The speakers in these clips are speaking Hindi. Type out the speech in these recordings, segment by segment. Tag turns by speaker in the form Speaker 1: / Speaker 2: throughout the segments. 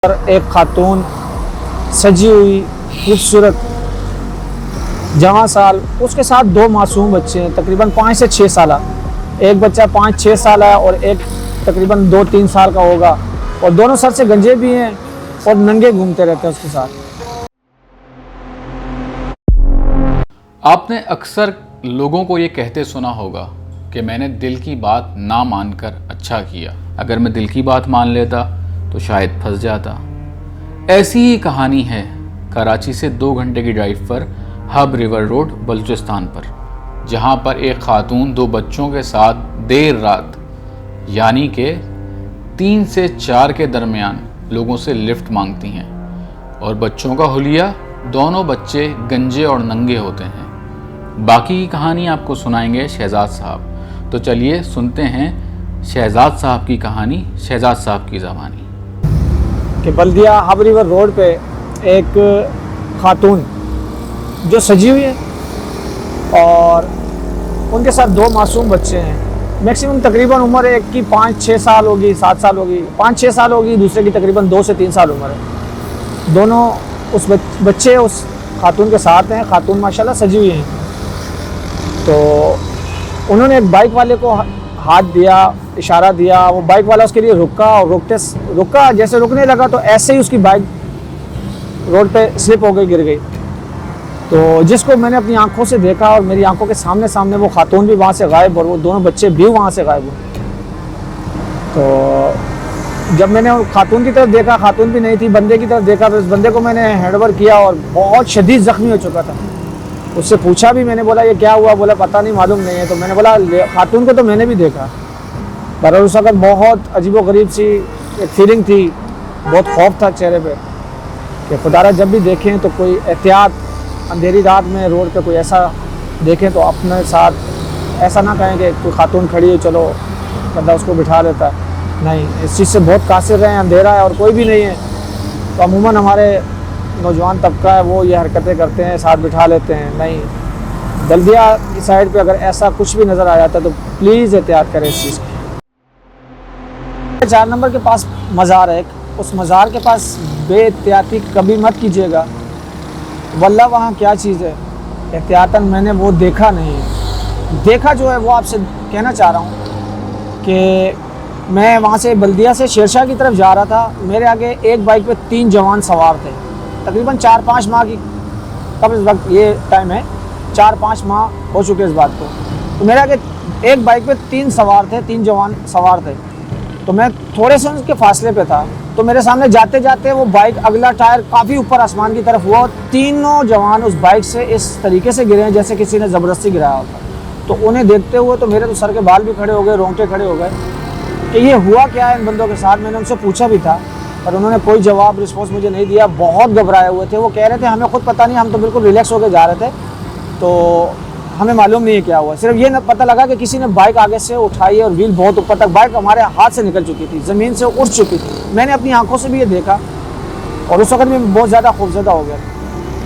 Speaker 1: और एक खातून सजी हुई खूबसूरत जवां साल, उसके साथ दो मासूम बच्चे हैं तकरीबन 5 से 6 साल। एक बच्चा 5-6 साल है और एक तकरीबन 2-3 साल का होगा, और दोनों सर से गंजे भी हैं और नंगे घूमते रहते हैं उसके साथ।
Speaker 2: आपने अक्सर लोगों को ये कहते सुना होगा कि मैंने दिल की बात ना मानकर अच्छा किया, अगर मैं दिल की बात मान लेता तो शायद फंस जाता। ऐसी ही कहानी है कराची से 2 घंटे की ड्राइव पर हब रिवर रोड बलूचिस्तान पर, जहां पर एक खातून 2 बच्चों के साथ देर रात यानी कि 3 से 4 के दरमियान लोगों से लिफ्ट मांगती हैं, और बच्चों का हुलिया दोनों बच्चे गंजे और नंगे होते हैं। बाकी की कहानी आपको सुनाएंगे शहजाद साहब। तो चलिए सुनते हैं शहजाद साहब की कहानी, शहजाद साहब की ज़बानी।
Speaker 1: कि बल्दिया हब रिवर रोड पे एक खातून जो सजी हुई है और उनके साथ 2 मासूम बच्चे हैं। मैक्सिमम तकरीबन उम्र एक की 5-6 साल होगी, 7 साल होगी, 5-6 साल होगी, दूसरे की तकरीबन 2 से 3 साल उम्र है। दोनों उस बच्चे उस खातून के साथ हैं। खातून माशाल्लाह सजी हुई हैं। तो उन्होंने एक बाइक वाले को हाथ दिया, इशारा दिया, वो बाइक वाला उसके लिए रुका और रुका जैसे रुकने लगा तो ऐसे ही उसकी बाइक रोड पे स्लिप हो गई, गिर गई। तो जिसको मैंने अपनी आंखों से देखा और मेरी आंखों के सामने वो खातून भी वहाँ से गायब और वो दोनों बच्चे भी वहाँ से गायब हुए। तो जब मैंने उन खातून की तरफ देखा, खातून भी नहीं थी, बंदे की तरफ देखा, तो इस बंदे को मैंने हैंडओवर किया और बहुत शदीद ज़ख्मी हो चुका था। उससे पूछा भी मैंने, बोला ये क्या हुआ? बोला पता नहीं, मालूम नहीं है। तो मैंने बोला खातून को तो मैंने भी देखा, पर उस वक्त बहुत अजीबोगरीब सी एक फीलिंग थी, बहुत खौफ था चेहरे पे कि खुदारा जब भी देखें तो कोई एहतियात, अंधेरी रात में रोड पे कोई ऐसा देखें तो अपने साथ ऐसा ना कहें कि कोई खातून खड़ी है चलो बंदा उसको बिठा लेता है। नहीं, इस चीज़ से बहुत कासिर रहे हैं, अंधेरा है और कोई भी नहीं है, तो अमूमन हमारे नौजवान तबका है वो ये हरकतें करते हैं, साथ बिठा लेते हैं। नहीं, बल्दिया की साइड पे अगर ऐसा कुछ भी नज़र आ जाता है तो प्लीज़ एहतियात करें इस चीज़ की। 4 नंबर के पास मज़ार है, उस मज़ार के पास बेएहतियाती कभी मत कीजिएगा, वल्लाह वहाँ क्या चीज़ है एहतियातन मैंने वो देखा नहीं है। देखा जो है वो आपसे कहना चाह रहा हूँ कि मैं वहाँ से बल्दिया से शेरशाह की तरफ जा रहा था। मेरे आगे एक बाइक पे 3 जवान सवार थे, तकरीबन 4-5 माह की, कब इस वक्त ये टाइम है 4-5 माह हो चुके इस बात को। तो मेरे आगे एक बाइक पे 3 सवार थे, 3 जवान सवार थे। तो मैं थोड़े से उनके फासले पे था, तो मेरे सामने जाते जाते वो बाइक अगला टायर काफ़ी ऊपर आसमान की तरफ हुआ और तीनों जवान उस बाइक से इस तरीके से गिरे हैं जैसे किसी ने ज़बरदस्ती गिराया होता। तो उन्हें देखते हुए तो मेरे तो सर के बाल भी खड़े हो गए, रोंगटे खड़े हो गए कि ये हुआ क्या है इन बंदों के साथ। मैंने उनसे पूछा भी था पर उन्होंने कोई जवाब रिस्पॉन्स मुझे नहीं दिया। बहुत घबराए हुए थे, वो कह रहे थे हमें खुद पता नहीं, हम तो बिल्कुल रिलैक्स होकर जा रहे थे, तो हमें मालूम नहीं है क्या हुआ। सिर्फ ये पता लगा कि किसी ने बाइक आगे से उठाई और व्हील बहुत ऊपर तक, बाइक हमारे हाथ से निकल चुकी थी, ज़मीन से उठ चुकी थी। मैंने अपनी आंखों से भी ये देखा और उस वक्त में बहुत ज़्यादा खौफज़दा हो गया।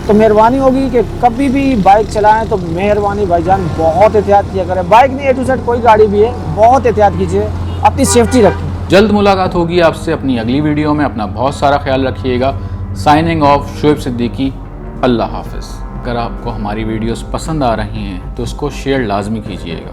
Speaker 1: तो मेहरबानी होगी कि कभी भी बाइक चलाएं तो मेहरबानी भाईजान बहुत एहतियात किया करें। बाइक नहीं, A to Z कोई गाड़ी भी है, बहुत एहतियात कीजिए, अपनी सेफ्टी रखें।
Speaker 2: जल्द मुलाकात होगी आपसे अपनी अगली वीडियो में। अपना बहुत सारा ख्याल रखिएगा। Signing off, Shoaib Siddiqui. अल्लाह हाफ़िज़। अगर आपको हमारी वीडियोस पसंद आ रही हैं तो उसको शेयर लाजमी कीजिएगा।